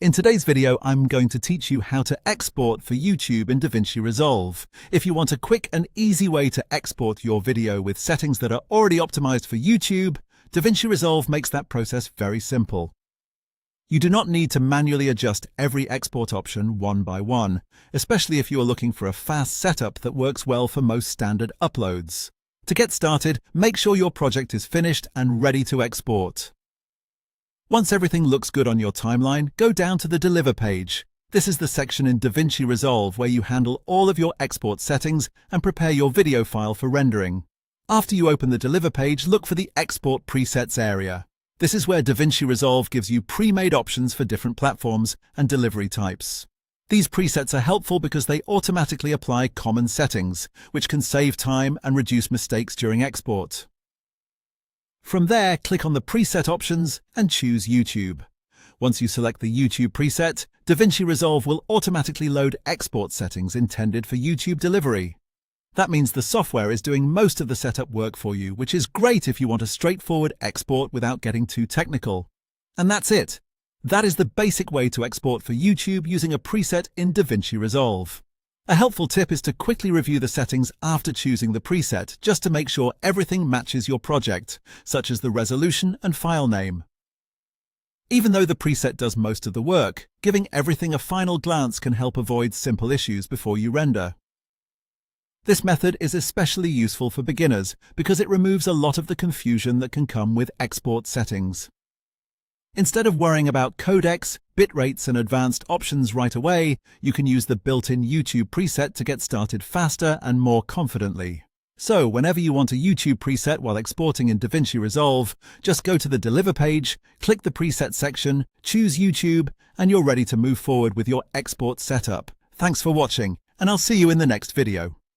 In today's video, I'm going to teach you how to export for YouTube in DaVinci Resolve. If you want a quick and easy way to export your video with settings that are already optimized for YouTube, DaVinci Resolve makes that process very simple. You do not need to manually adjust every export option one by one, especially if you are looking for a fast setup that works well for most standard uploads. To get started, make sure your project is finished and ready to export. Once everything looks good on your timeline, go down to the Deliver page. This is the section in DaVinci Resolve where you handle all of your export settings and prepare your video file for rendering. After you open the Deliver page, look for the Export Presets area. This is where DaVinci Resolve gives you pre-made options for different platforms and delivery types. These presets are helpful because they automatically apply common settings, which can save time and reduce mistakes during export. From there, click on the preset options and choose YouTube. Once you select the YouTube preset, DaVinci Resolve will automatically load export settings intended for YouTube delivery. That means the software is doing most of the setup work for you, which is great if you want a straightforward export without getting too technical. And that's it. That is the basic way to export for YouTube using a preset in DaVinci Resolve. A helpful tip is to quickly review the settings after choosing the preset, just to make sure everything matches your project, such as the resolution and file name. Even though the preset does most of the work, giving everything a final glance can help avoid simple issues before you render. This method is especially useful for beginners because it removes a lot of the confusion that can come with export settings. Instead of worrying about codecs, bitrates, and advanced options right away, you can use the built-in YouTube preset to get started faster and more confidently. So, whenever you want a YouTube preset while exporting in DaVinci Resolve, just go to the Deliver page, click the preset section, choose YouTube, and you're ready to move forward with your export setup. Thanks for watching, and I'll see you in the next video.